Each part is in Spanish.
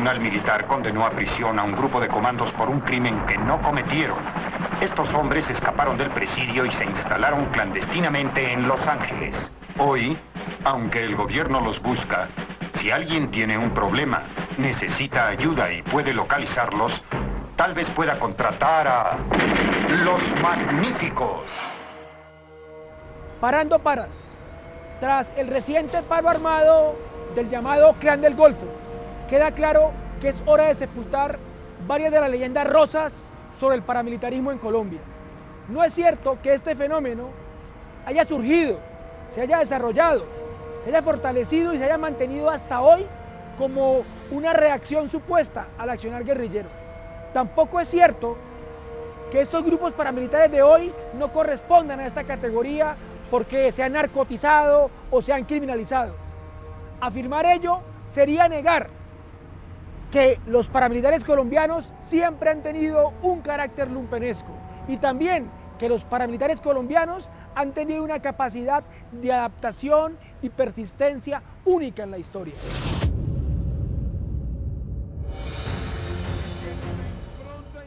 Tribunal Militar condenó a prisión a un grupo de comandos por un crimen que no cometieron. Estos hombres escaparon del presidio y se instalaron clandestinamente en Los Ángeles. Hoy, aunque el gobierno los busca, si alguien tiene un problema, necesita ayuda y puede localizarlos, tal vez pueda contratar a Los Magníficos. Parando paras. Tras el reciente paro armado del llamado Clan del Golfo, queda claro que es hora de sepultar varias de las leyendas rosas sobre el paramilitarismo en Colombia. No es cierto que este fenómeno haya surgido, se haya desarrollado, se haya fortalecido y se haya mantenido hasta hoy como una reacción supuesta al accionar guerrillero. Tampoco es cierto que estos grupos paramilitares de hoy no correspondan a esta categoría porque se han narcotizado o se han criminalizado. Afirmar ello sería negar que los paramilitares colombianos siempre han tenido un carácter lumpenesco y también que los paramilitares colombianos han tenido una capacidad de adaptación y persistencia única en la historia.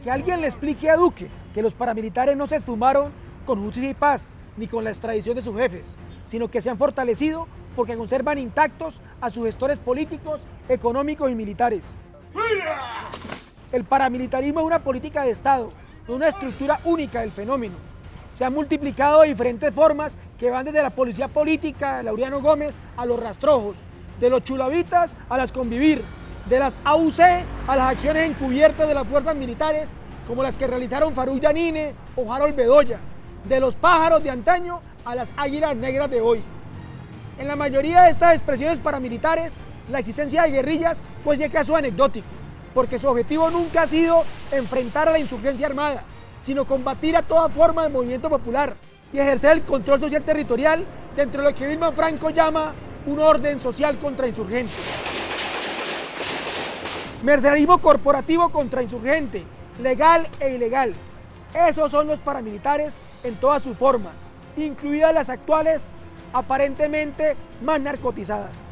Que alguien le explique a Duque que los paramilitares no se esfumaron con justicia y paz ni con la extradición de sus jefes, sino que se han fortalecido porque conservan intactos a sus gestores políticos, económicos y militares. El paramilitarismo es una política de Estado, no una estructura única del fenómeno. Se han multiplicado de diferentes formas que van desde la policía política, de Laureano Gómez, a los rastrojos, de los chulavitas a las convivir, de las AUC a las acciones encubiertas de las fuerzas militares, como las que realizaron Faruk Yanine o Harold Bedoya, de los pájaros de antaño a las águilas negras de hoy. En la mayoría de estas expresiones paramilitares, la existencia de guerrillas fue si acaso anecdótico, porque su objetivo nunca ha sido enfrentar a la insurgencia armada, sino combatir a toda forma de movimiento popular y ejercer el control social territorial dentro de lo que Vilma Franco llama un orden social contrainsurgente. Mercenarismo corporativo contrainsurgente, legal e ilegal. Esos son los paramilitares en todas sus formas, incluidas las actuales, aparentemente más narcotizadas.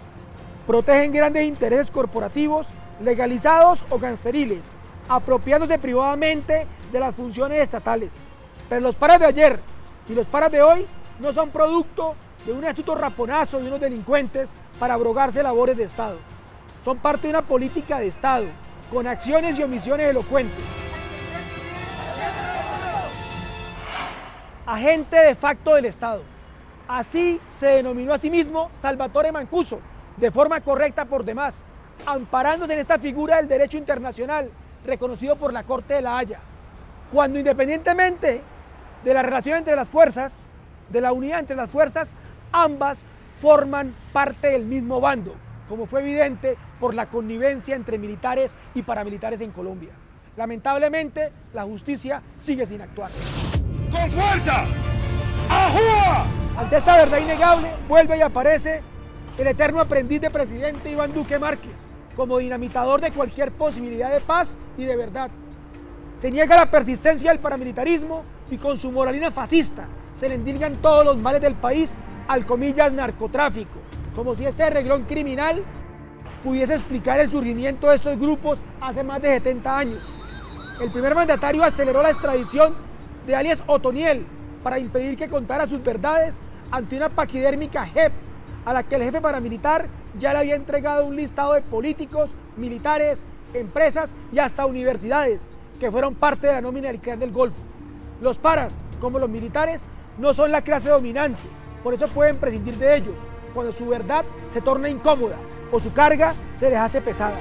Protegen grandes intereses corporativos, legalizados o gangsteriles, apropiándose privadamente de las funciones estatales. Pero los paras de ayer y los paras de hoy no son producto de un astuto raponazo de unos delincuentes para abrogarse labores de Estado. Son parte de una política de Estado, con acciones y omisiones elocuentes. Agente de facto del Estado. Así se denominó a sí mismo Salvatore Mancuso, de forma correcta por demás, amparándose en esta figura del derecho internacional, reconocido por la Corte de La Haya, cuando independientemente de la relación entre las fuerzas, de la unidad entre las fuerzas, ambas forman parte del mismo bando, como fue evidente por la connivencia entre militares y paramilitares en Colombia. Lamentablemente, la justicia sigue sin actuar. ¡Con fuerza! ¡Ajúa! Ante esta verdad innegable, vuelve y aparece el eterno aprendiz de presidente Iván Duque Márquez, como dinamitador de cualquier posibilidad de paz y de verdad. Se niega la persistencia del paramilitarismo y con su moralina fascista se le endilgan todos los males del país al comillas narcotráfico, como si este reglón criminal pudiese explicar el surgimiento de estos grupos hace más de 70 años. El primer mandatario aceleró la extradición de alias Otoniel para impedir que contara sus verdades ante una paquidérmica JEP a la que el jefe paramilitar ya le había entregado un listado de políticos, militares, empresas y hasta universidades que fueron parte de la nómina del Clan del Golfo. Los paras, como los militares, no son la clase dominante, por eso pueden prescindir de ellos cuando su verdad se torna incómoda o su carga se les hace pesada.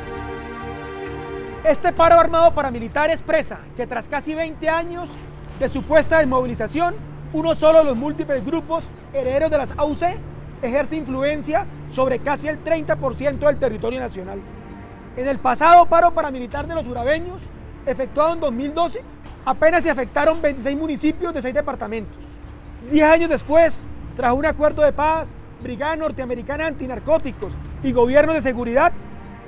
Este paro armado paramilitar expresa que tras casi 20 años de supuesta desmovilización, uno solo de los múltiples grupos herederos de las AUC ejerce influencia sobre casi el 30% del territorio nacional. En el pasado paro paramilitar de los urabeños, efectuado en 2012, apenas se afectaron 26 municipios de 6 departamentos. 10 años después, tras un acuerdo de paz, Brigada Norteamericana Antinarcóticos y Gobierno de Seguridad,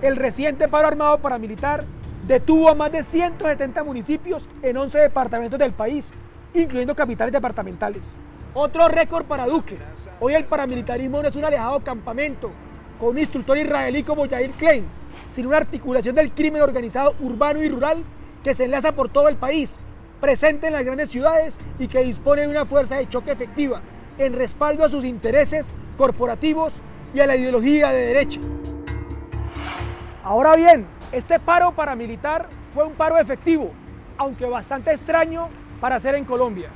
el reciente paro armado paramilitar detuvo a más de 170 municipios en 11 departamentos del país, incluyendo capitales departamentales. Otro récord para Duque. Hoy el paramilitarismo no es un alejado campamento con un instructor israelí como Yair Klein, sino una articulación del crimen organizado urbano y rural que se enlaza por todo el país, presente en las grandes ciudades y que dispone de una fuerza de choque efectiva en respaldo a sus intereses corporativos y a la ideología de derecha. Ahora bien, este paro paramilitar fue un paro efectivo, aunque bastante extraño para hacer en Colombia.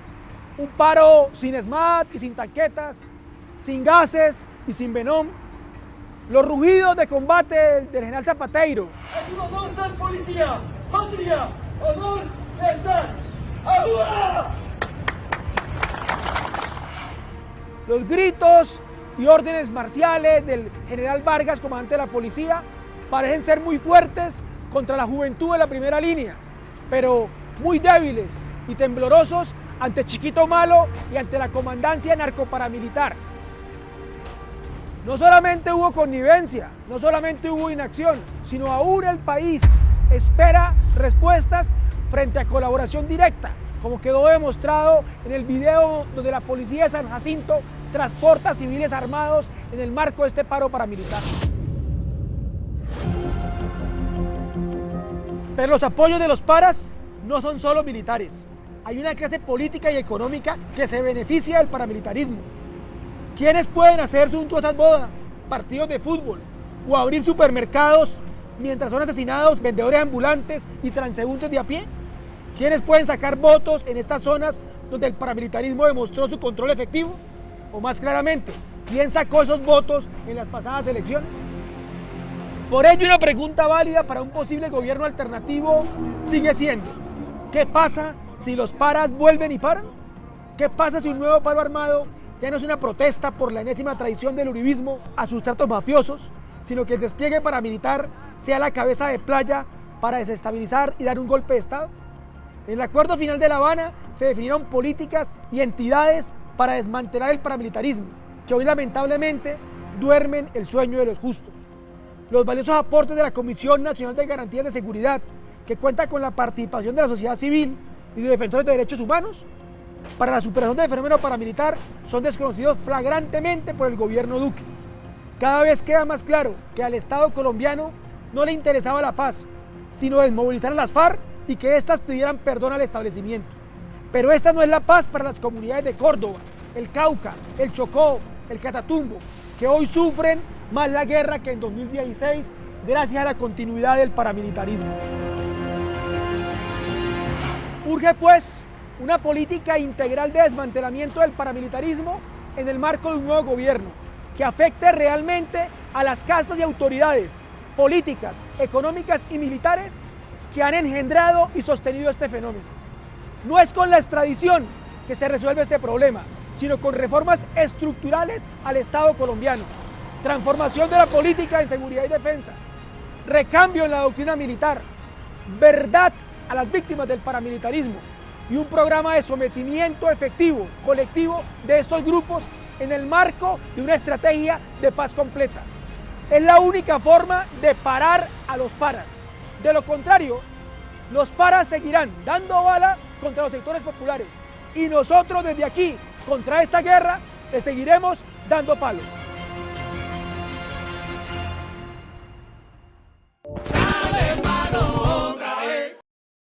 Un paro sin SMAT y sin tanquetas, sin gases y sin venom. Los rugidos de combate del general Zapateiro. Es un honor ser policía, patria, honor, verdad. ¡Agua! Los gritos y órdenes marciales del general Vargas, comandante de la policía, parecen ser muy fuertes contra la juventud de la primera línea, pero muy débiles y temblorosos ante Chiquito Malo y ante la comandancia narcoparamilitar. No solamente hubo connivencia, no solamente hubo inacción, sino aún el país espera respuestas frente a colaboración directa, como quedó demostrado en el video donde la policía de San Jacinto transporta civiles armados en el marco de este paro paramilitar. Pero los apoyos de los paras no son solo militares. Hay una clase política y económica que se beneficia del paramilitarismo. ¿Quiénes pueden hacer suntuosas bodas, partidos de fútbol o abrir supermercados mientras son asesinados vendedores ambulantes y transeúntes de a pie? ¿Quiénes pueden sacar votos en estas zonas donde el paramilitarismo demostró su control efectivo? O más claramente, ¿quién sacó esos votos en las pasadas elecciones? Por ello, una pregunta válida para un posible gobierno alternativo sigue siendo: ¿qué pasa si los paras vuelven y paran? ¿Qué pasa si un nuevo paro armado ya no es una protesta por la enésima traición del uribismo a sus tratos mafiosos, sino que el despliegue paramilitar sea la cabeza de playa para desestabilizar y dar un golpe de Estado? En el acuerdo final de La Habana se definieron políticas y entidades para desmantelar el paramilitarismo, que hoy lamentablemente duermen el sueño de los justos. Los valiosos aportes de la Comisión Nacional de Garantías de Seguridad, que cuenta con la participación de la sociedad civil y de defensores de derechos humanos, para la superación del fenómeno paramilitar son desconocidos flagrantemente por el gobierno Duque. Cada vez queda más claro que al Estado colombiano no le interesaba la paz, sino desmovilizar a las FARC y que éstas pidieran perdón al establecimiento. Pero esta no es la paz para las comunidades de Córdoba, el Cauca, el Chocó, el Catatumbo, que hoy sufren más la guerra que en 2016 gracias a la continuidad del paramilitarismo. Urge pues una política integral de desmantelamiento del paramilitarismo en el marco de un nuevo gobierno que afecte realmente a las castas y autoridades políticas, económicas y militares que han engendrado y sostenido este fenómeno. No es con la extradición que se resuelve este problema, sino con reformas estructurales al Estado colombiano, transformación de la política en seguridad y defensa, recambio en la doctrina militar, verdad a las víctimas del paramilitarismo y un programa de sometimiento efectivo, colectivo de estos grupos en el marco de una estrategia de paz completa. Es la única forma de parar a los paras. De lo contrario, los paras seguirán dando bala contra los sectores populares y nosotros desde aquí, contra esta guerra, le seguiremos dando palo.